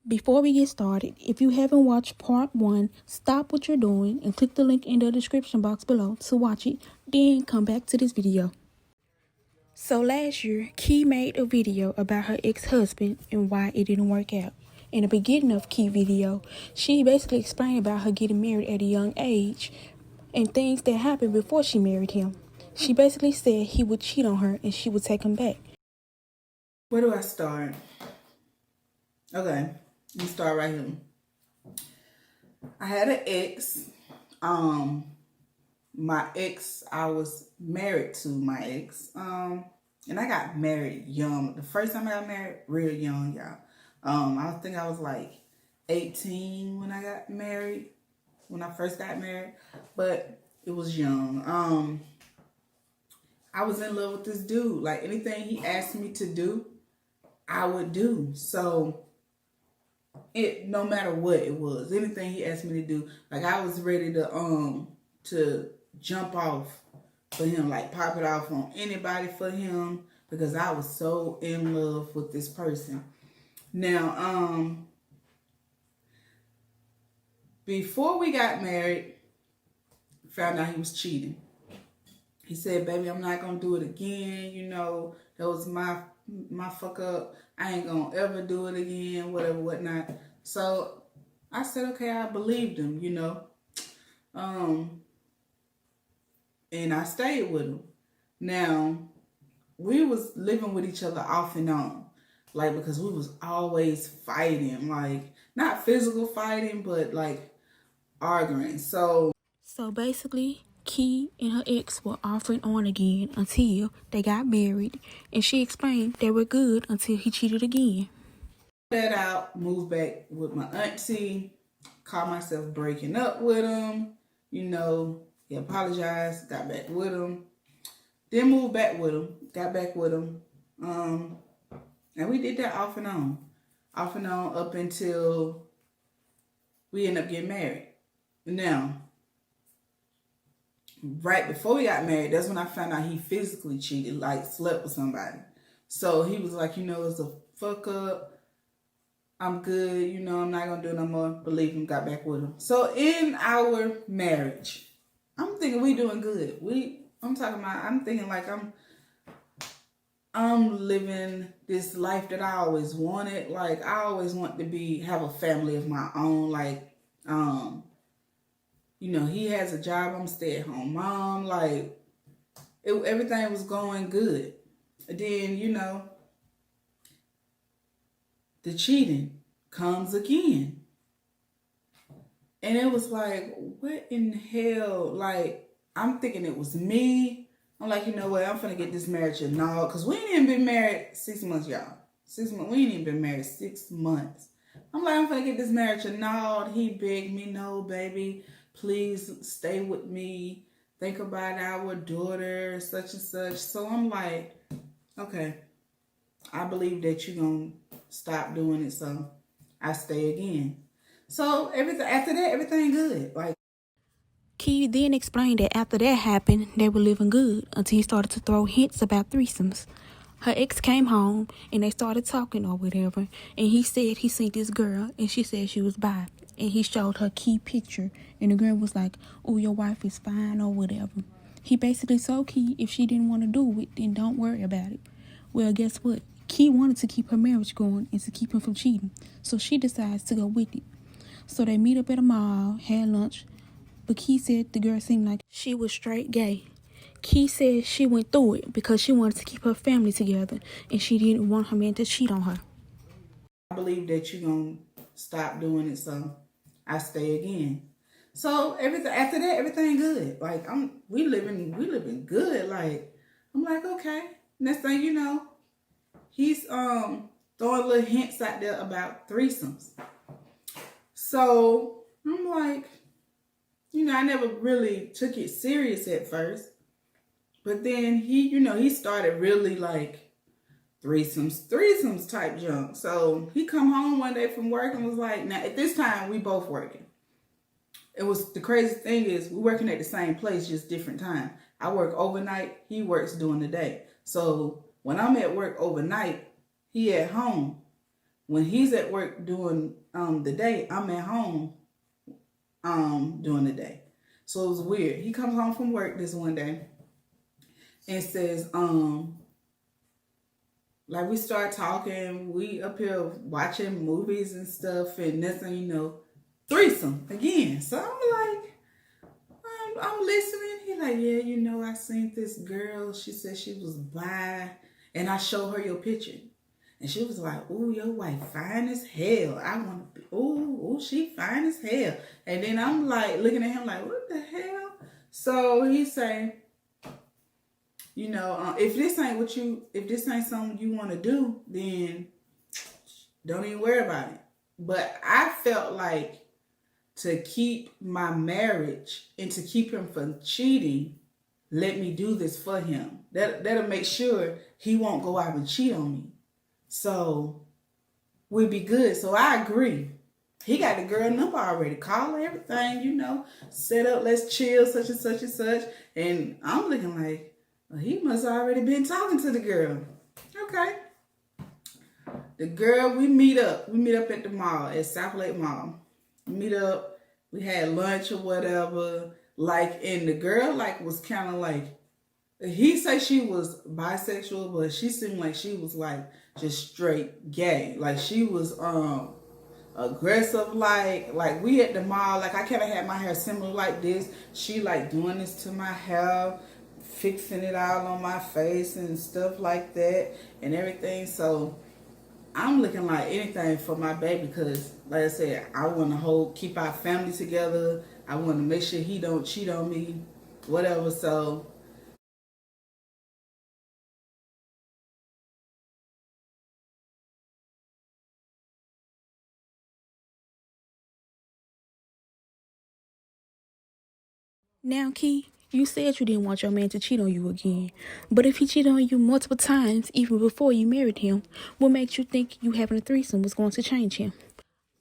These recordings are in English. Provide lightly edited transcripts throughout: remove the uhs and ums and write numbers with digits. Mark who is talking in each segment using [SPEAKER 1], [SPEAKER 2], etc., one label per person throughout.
[SPEAKER 1] Before we get started, if you haven't watched part 1, stop what you're doing and click the link in the description box below to watch it, then come back to this video. So last year, Key made a video about her ex-husband and why it didn't work out. In the beginning of Key video, she basically explained about her getting married at a young age and things that happened before she married him. She basically said he would cheat on her and she would take him back.
[SPEAKER 2] Where do I start? Okay, let me start right here. I had an ex. My ex, I was married to my ex. And I got married young. The first time I got married, real young, y'all. I think I was like 18 when I got married, when I first got married, but it was young. I was in love with this dude. Like anything he asked me to do, I would do. So no matter what it was, anything he asked me to do, like I was ready to jump off for him, like pop it off on anybody for him, because I was so in love with this person. Now, before we got married, found out he was cheating. He said, "Baby, I'm not gonna do it again. You know, that was my fuck up. I ain't gonna ever do it again, whatever, whatnot." So I said, okay, I believed him, you know. And I stayed with him. Now, we was living with each other off and on. Like, because we was always fighting. Like, not physical fighting, but like arguing. So
[SPEAKER 1] basically, Key and her ex were off and on again until they got married, and she explained they were good until he cheated again.
[SPEAKER 2] That out, moved back with my auntie, caught myself breaking up with him. You know, he apologized, got back with him. Then moved back with him, got back with him. And we did that off and on up until we ended up getting married. Now, right before we got married, that's when I found out he physically cheated, like slept with somebody. So he was like, you know, it's a fuck up. I'm good, you know, I'm not going to do it no more. Believe him, got back with him. So in our marriage, I'm thinking we doing good. I'm thinking like I'm living this life that I always wanted. Like I always want to have a family of my own. Like, you know, he has a job. I'm a stay-at-home mom. Like everything was going good. And then, you know, the cheating comes again. And it was like, what in hell? Like, I'm thinking it was me. I'm like, you know what? I'm finna get this marriage annulled. Because we ain't even been married 6 months, y'all. 6 months. We ain't even been married 6 months. I'm like, I'm finna get this marriage annulled. He begged me, no, baby, please stay with me. Think about our daughter, such and such. So I'm like, okay, I believe that you're going to stop doing it. So I stay again. So after that, everything good. Like,
[SPEAKER 1] Key then explained that after that happened, they were living good until he started to throw hints about threesomes. Her ex came home and they started talking or whatever, and he said he seen this girl and she said she was bi, and he showed her Key picture and the girl was like, "Oh, your wife is fine," or whatever. He basically told Key if she didn't want to do it, then don't worry about it. Well, guess what? Key wanted to keep her marriage going and to keep him from cheating, so she decides to go with it. So they meet up at a mall, had lunch, but Key said the girl seemed like she was straight gay. Key said she went through it because she wanted to keep her family together and she didn't want her man to cheat on her.
[SPEAKER 2] I believe that you're going to stop doing it, so I stay again. So after that, everything good. Like, we living good. Like, I'm like, okay. Next thing you know, he's throwing little hints out there about threesomes. So I'm like, you know, I never really took it serious at first. But then he started really like threesomes type junk. So he come home one day from work and was like, now at this time we both working. It was, the crazy thing is we working at the same place, just different time. I work overnight, he works during the day. So when I'm at work overnight, he at home. when he's at work doing the day, I'm at home during the day. So it was weird. He comes home from work this one day and says, like we start talking, we up here watching movies and stuff, and next thing you know, threesome again. So I'm like, I'm listening. He like, yeah, you know, I seen this girl. She said she was bi, and I showed her your picture. And she was like, ooh, your wife fine as hell. I want to be, ooh, she fine as hell. And then I'm like, looking at him like, what the hell? So he say, you know, if this ain't something you want to do, then don't even worry about it. But I felt like to keep my marriage and to keep him from cheating, let me do this for him. That'll make sure he won't go out and cheat on me. So we'll be good. So I agree. He got the girl number already. Call her, everything, you know. Set up, let's chill, such and such and such. And I'm looking like, well, he must have already been talking to the girl. Okay. The girl, we meet up. We meet up at the mall, at South Lake Mall. We meet up. We had lunch or whatever. Like, and the girl, like, was kind of like, he say she was bisexual, but she seemed like she was like just straight gay. Like she was aggressive, like we at the mall, like I kinda had my hair similar like this. She like doing this to my hair, fixing it all on my face and stuff like that and everything. So I'm looking like anything for my baby because like I said, I wanna keep our family together. I wanna make sure he don't cheat on me, whatever. So
[SPEAKER 1] Now, Key, you said you didn't want your man to cheat on you again. But if he cheated on you multiple times, even before you married him, what makes you think you having a threesome was going to change him?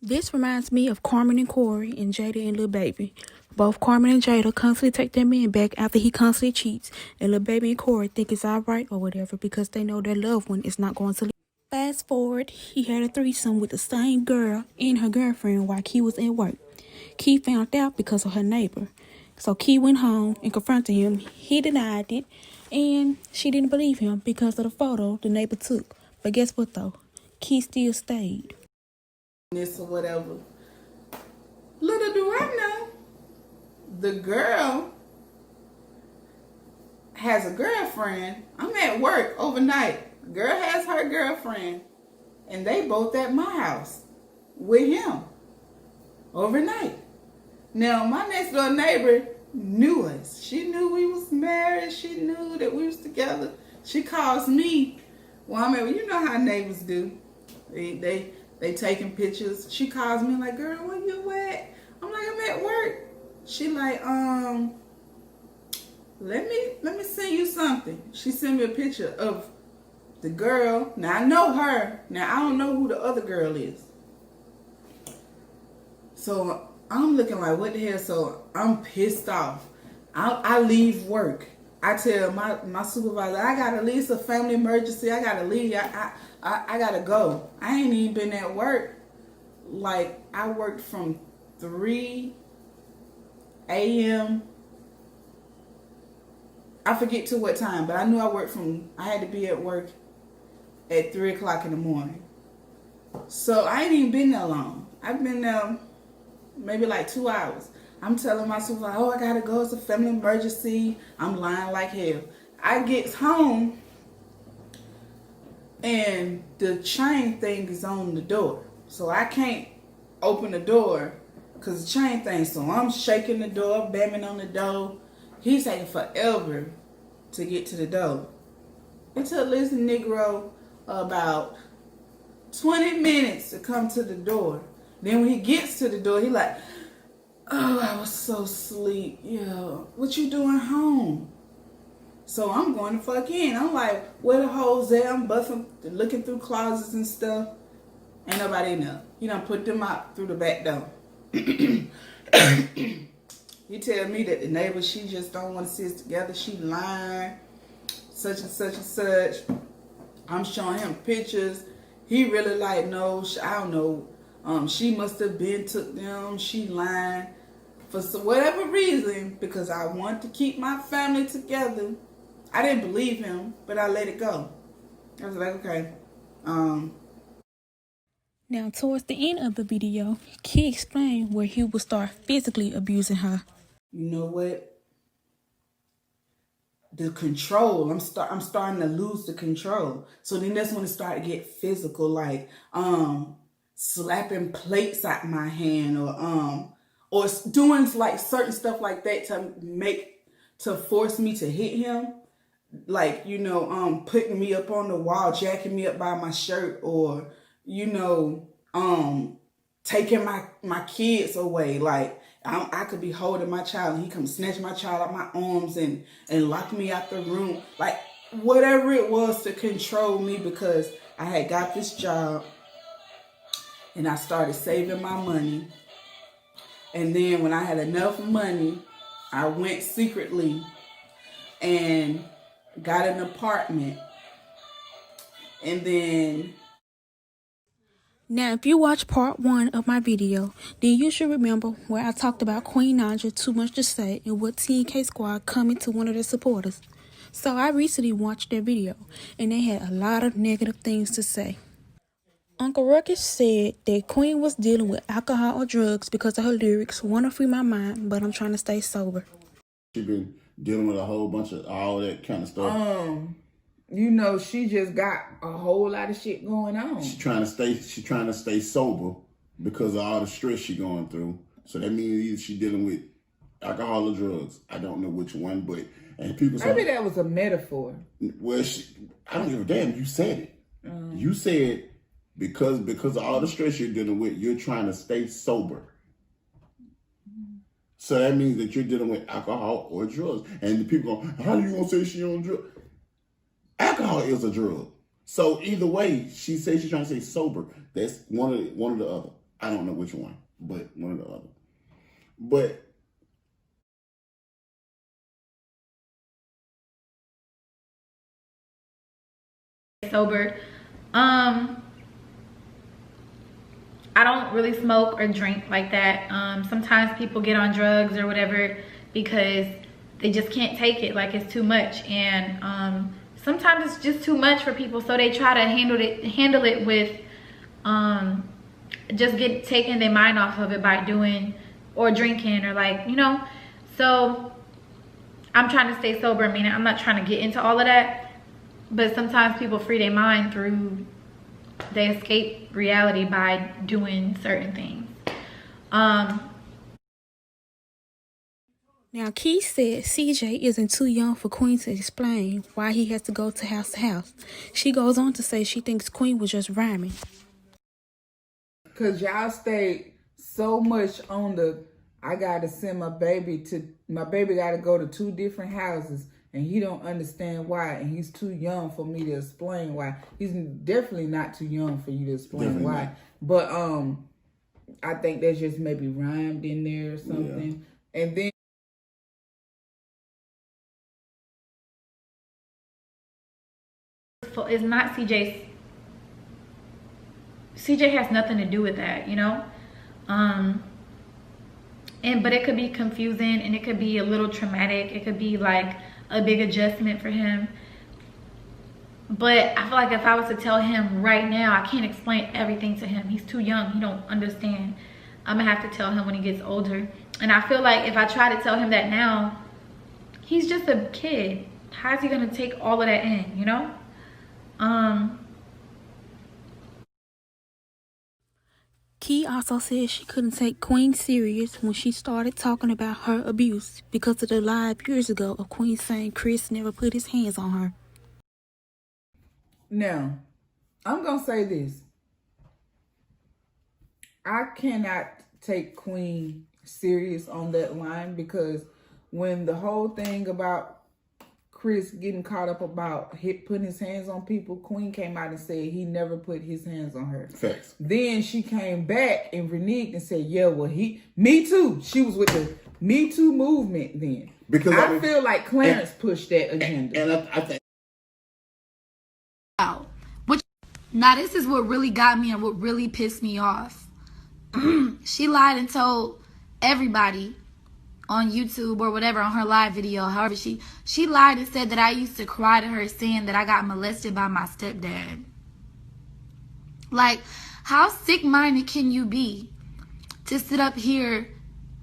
[SPEAKER 1] This reminds me of Carmen and Corey and Jada and Lil Baby. Both Carmen and Jada constantly take their man back after he constantly cheats, and Lil Baby and Corey think it's alright or whatever because they know their loved one is not going to leave. Fast forward, he had a threesome with the same girl and her girlfriend while Key was at work. Key found out because of her neighbor. So Key went home and confronted him. He denied it, and she didn't believe him because of the photo the neighbor took. But guess what though? Key still stayed.
[SPEAKER 2] This or whatever. Little do I know, the girl has a girlfriend. I'm at work overnight. Girl has her girlfriend, and they both at my house with him overnight. Now, my next door neighbor knew us. She knew we was married. She knew that we was together. She calls me. Well, I mean, you know how neighbors do. They taking pictures. She calls me like, girl, where you at? I'm like, I'm at work. She like, let me send you something. She sent me a picture of the girl. Now I know her. Now I don't know who the other girl is. So I'm looking like, what the hell? So I'm pissed off. I leave work. I tell my supervisor, I gotta leave. It's a family emergency. I gotta leave. I gotta go. I ain't even been at work. Like, I worked from 3 a.m. I forget to what time, but I knew I had to be at work at 3 o'clock in the morning. So I ain't even been there long. I've been there maybe like 2 hours. I'm telling my supervisor, oh, I gotta go, it's a family emergency. I'm lying like hell. I get home and the chain thing is on the door. So I can't open the door because the chain thing. So I'm shaking the door, banging on the door. He's taking forever to get to the door. It took this Negro about 20 minutes to come to the door. Then when he gets to the door, he like, oh, I was so asleep. Yeah, what you doing home? So I'm going to fuck in. I'm like, where the hoes at? I'm busting, looking through closets and stuff. Ain't nobody in there. He done put them out through the back door. He tell me that the neighbor, she just don't want to see us together. She lying, such and such and such. I'm showing him pictures. he really like, no, I don't know. She must have been took them. She lying for whatever reason, because I want to keep my family together. I didn't believe him, but I let it go. I was like, okay.
[SPEAKER 1] Now, towards the end of the video, Key explained where he would start physically abusing her.
[SPEAKER 2] You know what? The control. I'm starting to lose the control. So then that's when it started to get physical, like slapping plates out my hand, or doing like certain stuff like that to force me to hit him. Like, you know, putting me up on the wall, jacking me up by my shirt, or, you know, taking my kids away. Like, I could be holding my child and he come snatch my child out my arms and lock me out the room. Like, whatever it was to control me, because I had got this job and I started saving my money. And then when I had enough money, I went secretly and got an apartment. And then...
[SPEAKER 1] Now, if you watch part 1 of my video, then you should remember where I talked about Queen Naija Too Much to Say and what TNK Squad coming to one of their supporters. So I recently watched their video, and they had a lot of negative things to say. Uncle Ruckus said that Queen was dealing with alcohol or drugs because of her lyrics, "Wanna free my mind, but I'm trying to stay sober."
[SPEAKER 3] She been dealing with a whole bunch of all that kind of stuff.
[SPEAKER 2] You know, she just got a whole lot of shit going on.
[SPEAKER 3] She's trying to stay sober because of all the stress she going through. So that means either she dealing with alcohol or drugs. I don't know which one, but and people say
[SPEAKER 2] maybe that was a metaphor.
[SPEAKER 3] Well, I don't give a damn. You said it. You said because of all the stress you're dealing with, you're trying to stay sober. So that means that you're dealing with alcohol or drugs. And the people go, how do you want to say she on drugs? Alcohol is a drug. So either way, she says she's trying to stay sober. That's one of the other. I don't know which one, but one of the other. But
[SPEAKER 4] sober. I don't really smoke or drink like that. Sometimes people get on drugs or whatever because they just can't take it, like it's too much. And sometimes it's just too much for people, so they try to handle it with just taking their mind off of it by doing or drinking or, like, you know. So I'm trying to stay sober, meaning I'm not trying to get into all of that, but sometimes people free their mind through, they escape reality by doing certain things.
[SPEAKER 1] Now, Keith said CJ isn't too young for Queen to explain why he has to go to house. She goes on to say she thinks Queen was just rhyming.
[SPEAKER 2] Because y'all stayed so much on the, I got to send my baby got to go to 2 different houses, and he don't understand why, and he's too young for me to explain why. He's definitely not too young for you to explain why. Not. But I think that's just maybe rhymed in there or something. Yeah. And then
[SPEAKER 4] it's not CJ has nothing to do with that, you know. But it could be confusing, and it could be a little traumatic. It could be like a big adjustment for him. But I feel like if I was to tell him right now, I can't explain everything to him. He's too young. He don't understand. I'm gonna have to tell him when he gets older. And I feel like if I try to tell him that now, he's just a kid. How is he gonna take all of that in, you know?
[SPEAKER 1] Key also said she couldn't take Queen serious when she started talking about her abuse because of the live years ago of Queen saying Chris never put his hands on her.
[SPEAKER 2] Now, I'm going to say this. I cannot take Queen serious on that line, because when the whole thing about Chris getting caught up about putting his hands on people, Queen came out and said he never put his hands on her.
[SPEAKER 3] Facts.
[SPEAKER 2] Then she came back and reneged and said, yeah, well, Me Too. She was with the Me Too movement then. Because I feel like Clarence pushed that agenda.
[SPEAKER 3] And I think...
[SPEAKER 4] Now, this is what really got me and what really pissed me off. She lied and told everybody on YouTube or whatever, on her live video, however, she lied and said that I used to cry to her saying that I got molested by my stepdad. Like, how sick-minded can you be to sit up here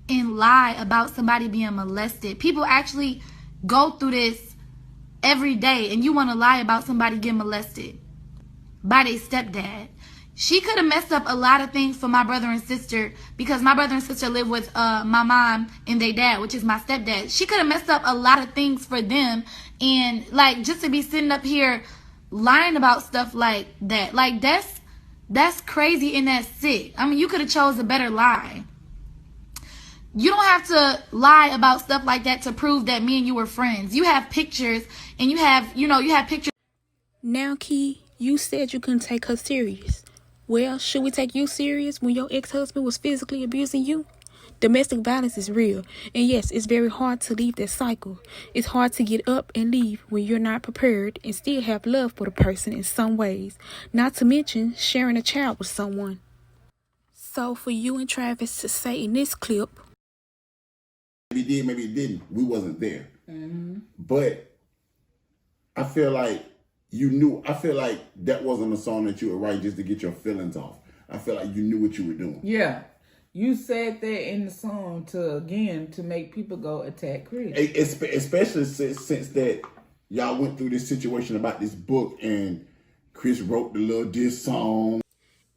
[SPEAKER 4] and lie about somebody being molested? People actually go through this every day, and you want to lie about somebody getting molested by their stepdad. She could have messed up a lot of things for my brother and sister, because my brother and sister live with my mom and their dad, which is my stepdad. She could have messed up a lot of things for them, and like, just to be sitting up here lying about stuff like that, like that's crazy and that's sick. I mean, you could have chose a better lie. You don't have to lie about stuff like that to prove that me and you were friends. You have pictures, and you have pictures.
[SPEAKER 1] Now, Key, you said you couldn't take her serious. Well, should we take you serious when your ex-husband was physically abusing you? Domestic violence is real, and yes, it's very hard to leave that cycle. It's hard to get up and leave when you're not prepared and still have love for the person in some ways, not to mention sharing a child with someone. So for you and Travis to say in this clip,
[SPEAKER 3] maybe it did, maybe it didn't. We wasn't there. But I feel like you knew. I feel like that wasn't a song that you would write just to get your feelings off. I feel like you knew what you were doing.
[SPEAKER 2] Yeah. You said that in the song to make people go attack Chris.
[SPEAKER 3] Especially since that y'all went through this situation about this book and Chris wrote the little diss song.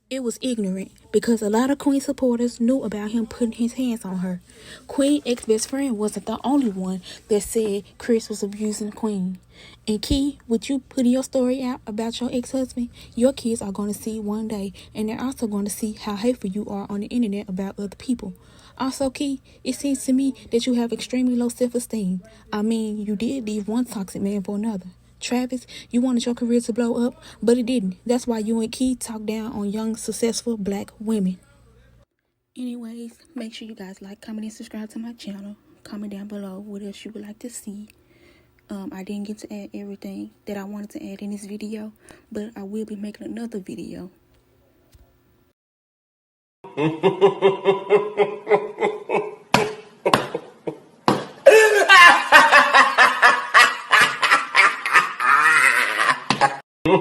[SPEAKER 1] it was ignorant because a lot of Queen supporters knew about him putting his hands on her. Queen ex-best friend wasn't the only one that said Chris was abusing Queen. And Key, with you putting your story out about your ex-husband, your kids are going to see one day, and they're also going to see how hateful you are on the internet about other people. Also, Key, it seems to me that you have extremely low self-esteem. I mean, you did leave one toxic man for another. Travis, you wanted your career to blow up, but it didn't. That's why you and Key talk down on young, successful black women. Anyways, make sure you guys like, comment, and subscribe to my channel. Comment down below what else you would like to see. I didn't get to add everything that I wanted to add in this video, but I will be making another video.